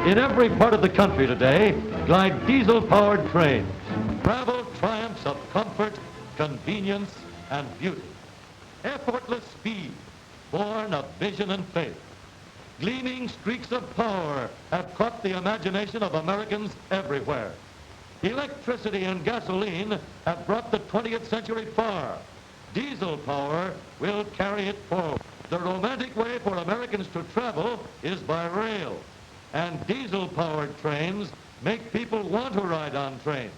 In every part of the country today glide diesel-powered trains. Travel triumphs of comfort, convenience, and beauty. Effortless speed, born of vision and faith. Gleaming streaks of power have caught the imagination of Americans everywhere. Electricity and gasoline have brought the 20th century far. Diesel power will carry it forward. The romantic way for Americans to travel is by rail, and diesel-powered trains make people want to ride on trains.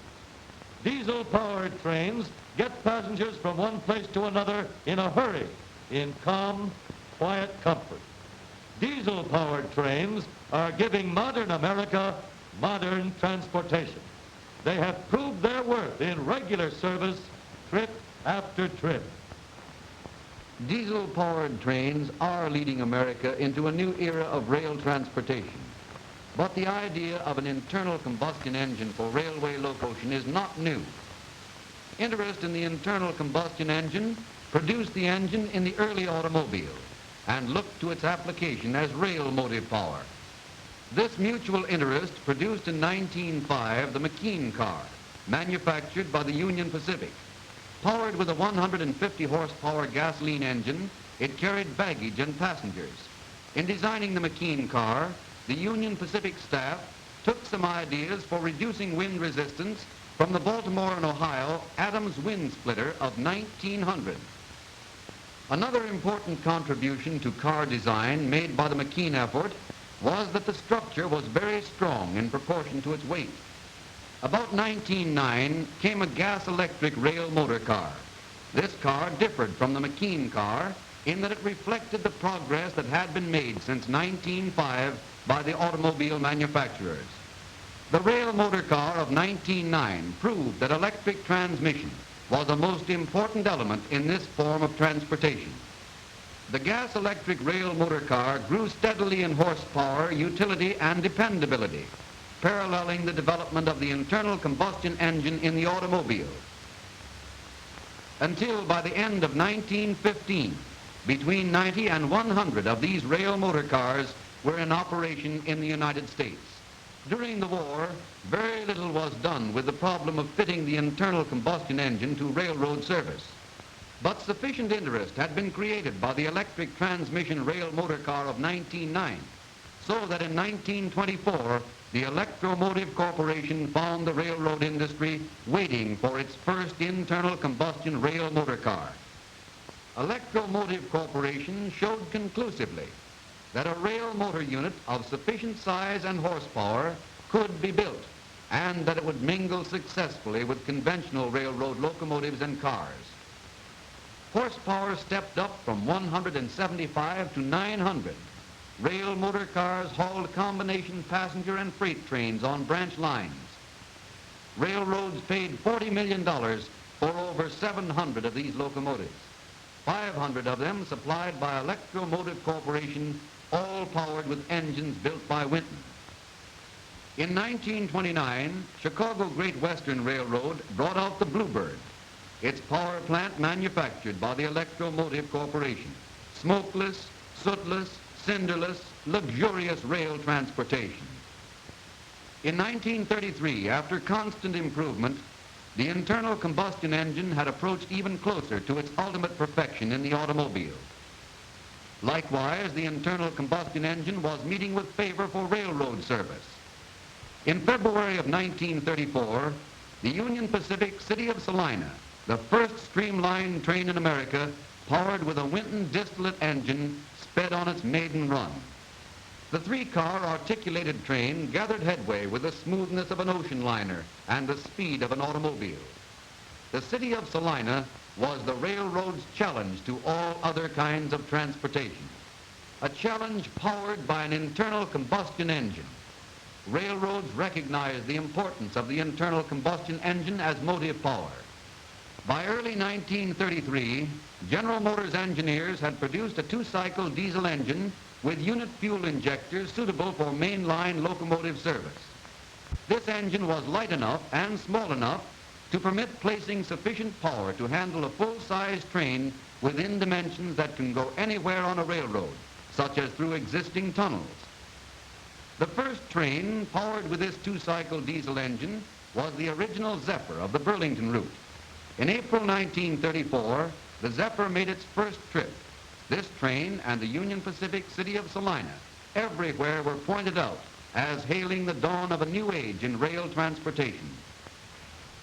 Diesel-powered trains get passengers from one place to another in a hurry, in calm, quiet comfort. Diesel-powered trains are giving modern America modern transportation. They have proved their worth in regular service, trip after trip. Diesel-powered trains are leading America into a new era of rail transportation. But the idea of an internal combustion engine for railway locomotion is not new. Interest in the internal combustion engine produced the engine in the early automobile and looked to its application as rail motive power. This mutual interest produced in 1905 the McKean car, manufactured by the Union Pacific. Powered with a 150 horsepower gasoline engine, it carried baggage and passengers. In designing the McKean car, the Union Pacific staff took some ideas for reducing wind resistance from the Baltimore and Ohio Adams wind splitter of 1900. Another important contribution to car design made by the McKean effort was that the structure was very strong in proportion to its weight. About 1909 came a gas-electric rail motor car. This car differed from the McKean car in that it reflected the progress that had been made since 1905 by the automobile manufacturers. The rail motor car of 1909 proved that electric transmission was a most important element in this form of transportation. The gas-electric rail motor car grew steadily in horsepower, utility, and dependability, paralleling the development of the internal combustion engine in the automobile. Until by the end of 1915, between 90 and 100 of these rail motor cars were in operation in the United States. During the war, very little was done with the problem of fitting the internal combustion engine to railroad service. But sufficient interest had been created by the electric transmission rail motor car of 1909, so that in 1924, the Electromotive Corporation found the railroad industry waiting for its first internal combustion rail motor car. Electromotive Corporation showed conclusively that a rail motor unit of sufficient size and horsepower could be built, and that it would mingle successfully with conventional railroad locomotives and cars. Horsepower stepped up from 175 to 900. Rail motor cars hauled combination passenger and freight trains on branch lines. Railroads paid $40 million for over 700 of these locomotives, 500 of them supplied by Electromotive Corporation, all powered with engines built by Winton. In 1929, Chicago Great Western Railroad brought out the Bluebird, its power plant manufactured by the Electromotive Corporation. Smokeless, sootless, cinderless, luxurious rail transportation. In 1933, after constant improvement, the internal combustion engine had approached even closer to its ultimate perfection in the automobile. Likewise, the internal combustion engine was meeting with favor for railroad service. In February of 1934, the Union Pacific City of Salina, the first streamlined train in America, powered with a Winton distillate engine, sped on its maiden run. The three-car articulated train gathered headway with the smoothness of an ocean liner and the speed of an automobile. The city of Salina was the railroad's challenge to all other kinds of transportation, a challenge powered by an internal combustion engine. Railroads recognized the importance of the internal combustion engine as motive power. By early 1933, General Motors engineers had produced a two-cycle diesel engine with unit fuel injectors suitable for mainline locomotive service. This engine was light enough and small enough to permit placing sufficient power to handle a full-size train within dimensions that can go anywhere on a railroad, such as through existing tunnels. The first train powered with this two-cycle diesel engine was the original Zephyr of the Burlington route. In April 1934, the Zephyr made its first trip. This train and the Union Pacific city of Salina everywhere were pointed out as hailing the dawn of a new age in rail transportation.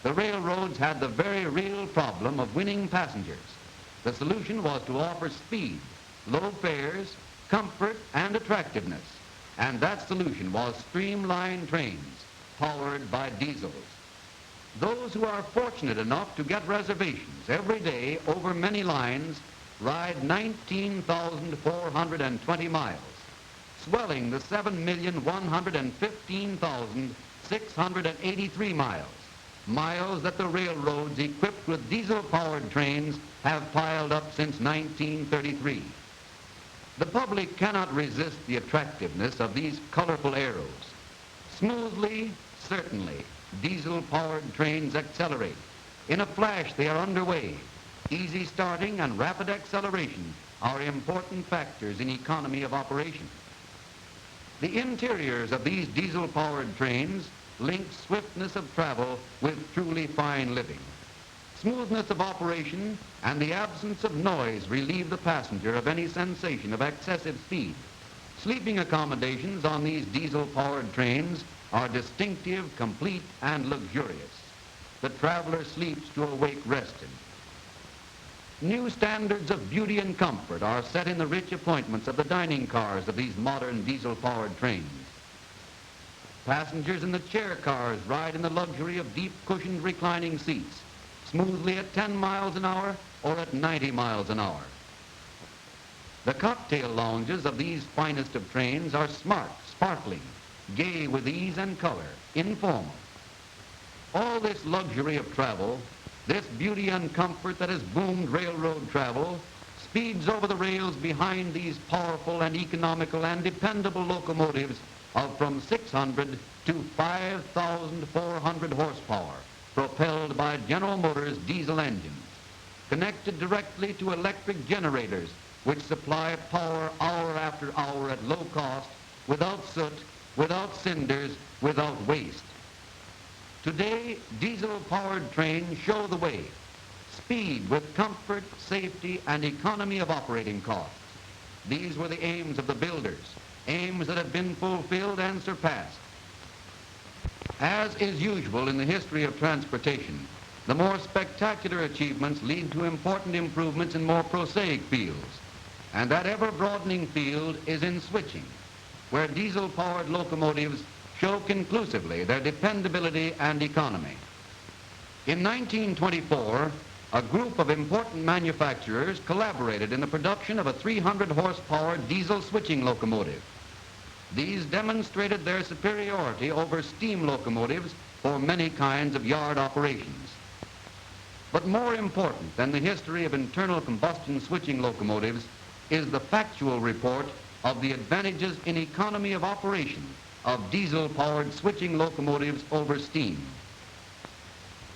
The railroads had the very real problem of winning passengers. The solution was to offer speed, low fares, comfort, and attractiveness. And that solution was streamlined trains powered by diesels. Those who are fortunate enough to get reservations every day over many lines ride 19,420 miles, swelling the 7,115,683 miles that the railroads equipped with diesel-powered trains have piled up since 1933. The public cannot resist the attractiveness of these colorful arrows. Smoothly, certainly, diesel-powered trains accelerate. In a flash, they are underway. Easy starting and rapid acceleration are important factors in economy of operation. The interiors of these diesel-powered trains link swiftness of travel with truly fine living. Smoothness of operation and the absence of noise relieve the passenger of any sensation of excessive speed. Sleeping accommodations on these diesel-powered trains are distinctive, complete, and luxurious. The traveler sleeps to awake rested. New standards of beauty and comfort are set in the rich appointments of the dining cars of these modern diesel-powered trains. Passengers in the chair cars ride in the luxury of deep cushioned reclining seats, smoothly at 10 miles an hour or at 90 miles an hour. The cocktail lounges of these finest of trains are smart, sparkling, gay with ease and color, informal. All this luxury of travel, this beauty and comfort that has boomed railroad travel, speeds over the rails behind these powerful and economical and dependable locomotives of from 600 to 5,400 horsepower, propelled by General Motors diesel engines, connected directly to electric generators which supply power hour after hour at low cost, without soot, without cinders, without waste. Today, diesel-powered trains show the way. Speed with comfort, safety, and economy of operating costs. These were the aims of the builders, aims that have been fulfilled and surpassed. As is usual in the history of transportation, the more spectacular achievements lead to important improvements in more prosaic fields. And that ever-broadening field is in switching, where diesel-powered locomotives show conclusively their dependability and economy. In 1924, a group of important manufacturers collaborated in the production of a 300-horsepower diesel switching locomotive. These demonstrated their superiority over steam locomotives for many kinds of yard operations. But more important than the history of internal combustion switching locomotives is the factual report of the advantages in economy of operation of diesel-powered switching locomotives over steam.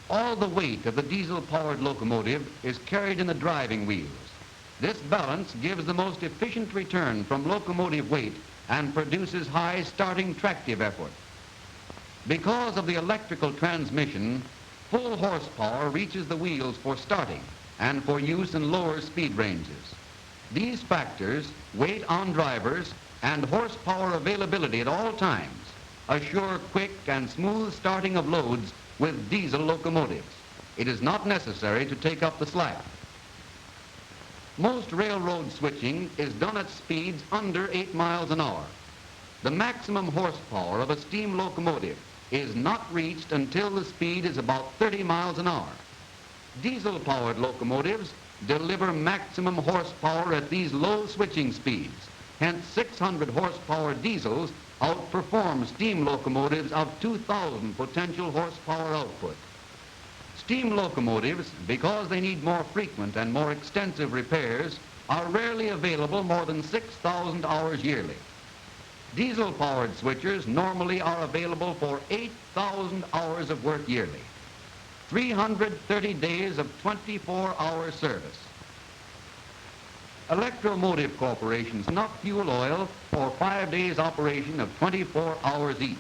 All the weight of the diesel-powered locomotive is carried in the driving wheels. This balance gives the most efficient return from locomotive weight and produces high starting tractive effort. Because of the electrical transmission, full horsepower reaches the wheels for starting and for use in lower speed ranges. These factors, weight on drivers, and horsepower availability at all times assure quick and smooth starting of loads with diesel locomotives. It is not necessary to take up the slack. Most railroad switching is done at speeds under 8 miles an hour. The maximum horsepower of a steam locomotive is not reached until the speed is about 30 miles an hour. Diesel-powered locomotives deliver maximum horsepower at these low switching speeds. Hence, 600 horsepower diesels outperform steam locomotives of 2,000 potential horsepower output. Steam locomotives, because they need more frequent and more extensive repairs, are rarely available more than 6,000 hours yearly. Diesel-powered switchers normally are available for 8,000 hours of work yearly, 330 days of 24-hour service. Electromotive corporations snuff fuel oil for 5 days operation of 24 hours each.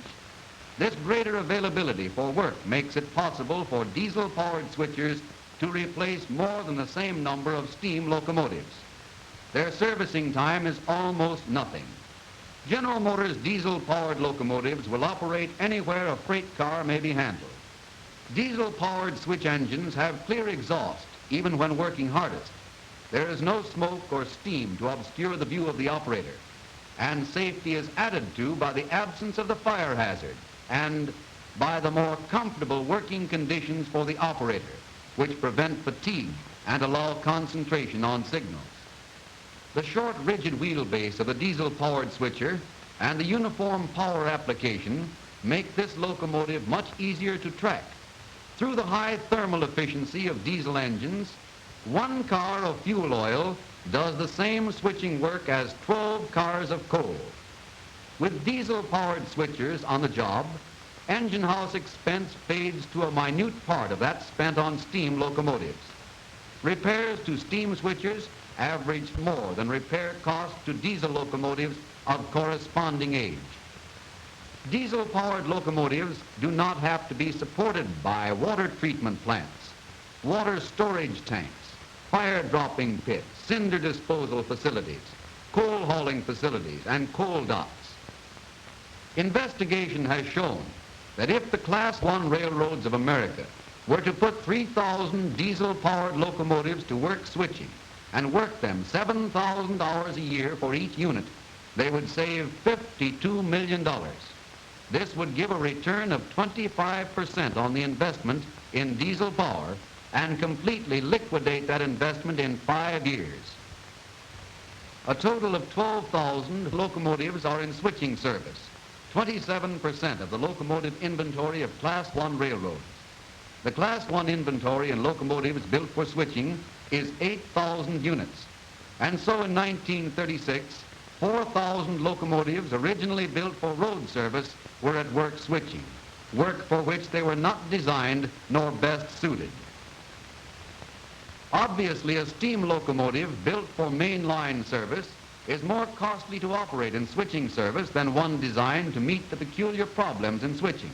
This greater availability for work makes it possible for diesel-powered switchers to replace more than the same number of steam locomotives. Their servicing time is almost nothing. General Motors diesel-powered locomotives will operate anywhere a freight car may be handled. Diesel-powered switch engines have clear exhaust, even when working hardest. There is no smoke or steam to obscure the view of the operator, and safety is added to by the absence of the fire hazard and by the more comfortable working conditions for the operator, which prevent fatigue and allow concentration on signals. The short, rigid wheelbase of the diesel-powered switcher and the uniform power application make this locomotive much easier to track. Through the high thermal efficiency of diesel engines, 1 car of fuel oil does the same switching work as 12 cars of coal. With diesel-powered switchers on the job, engine house expense fades to a minute part of that spent on steam locomotives. Repairs to steam switchers averaged more than repair costs to diesel locomotives of corresponding age. Diesel-powered locomotives do not have to be supported by water treatment plants, water storage tanks, fire dropping pits, cinder disposal facilities, coal hauling facilities, and coal docks. Investigation has shown that if the Class 1 railroads of America were to put 3,000 diesel-powered locomotives to work switching and work them 7,000 hours a year for each unit, they would save $52 million. This would give a return of 25% on the investment in diesel power and completely liquidate that investment in 5 years. A total of 12,000 locomotives are in switching service, 27% of the locomotive inventory of Class 1 railroads. The Class 1 inventory in locomotives built for switching is 8,000 units. And so in 1936, 4,000 locomotives originally built for road service were at work switching, work for which they were not designed nor best suited. Obviously, a steam locomotive built for mainline service is more costly to operate in switching service than one designed to meet the peculiar problems in switching.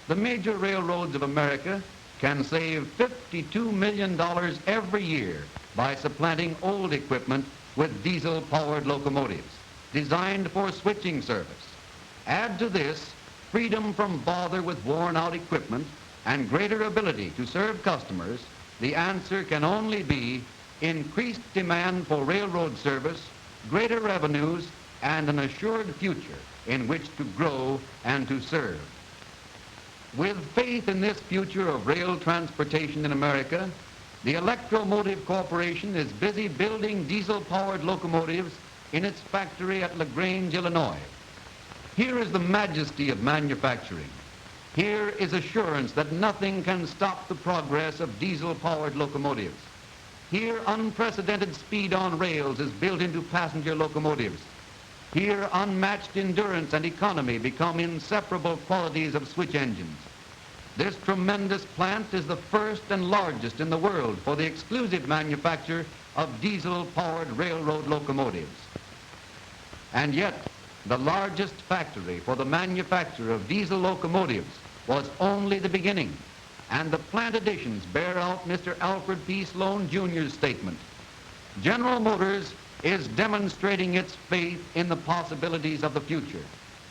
The major railroads of America can save $52 million every year by supplanting old equipment with diesel-powered locomotives designed for switching service. Add to this freedom from bother with worn-out equipment and greater ability to serve customers, the answer can only be increased demand for railroad service, greater revenues, and an assured future in which to grow and to serve. With faith in this future of rail transportation in America, the Electromotive Corporation is busy building diesel-powered locomotives in its factory at LaGrange, Illinois. Here is the majesty of manufacturing. Here is assurance that nothing can stop the progress of diesel-powered locomotives. Here, unprecedented speed on rails is built into passenger locomotives. Here, unmatched endurance and economy become inseparable qualities of switch engines. This tremendous plant is the first and largest in the world for the exclusive manufacture of diesel-powered railroad locomotives. And yet, the largest factory for the manufacture of diesel locomotives was only the beginning, and the plant additions bear out Mr. Alfred P. Sloan Jr.'s statement. General Motors is demonstrating its faith in the possibilities of the future.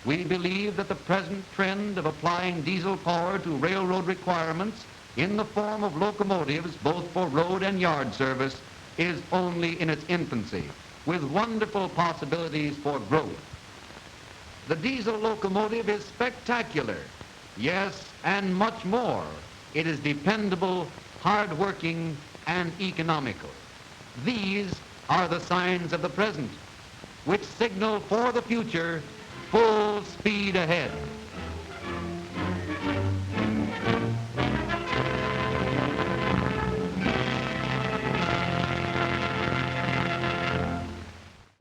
We believe that the present trend of applying diesel power to railroad requirements in the form of locomotives, both for road and yard service, is only in its infancy, with wonderful possibilities for growth. The diesel locomotive is spectacular, yes, and much more. It is dependable, hard-working, and economical. These are the signs of the present, which signal for the future full speed ahead.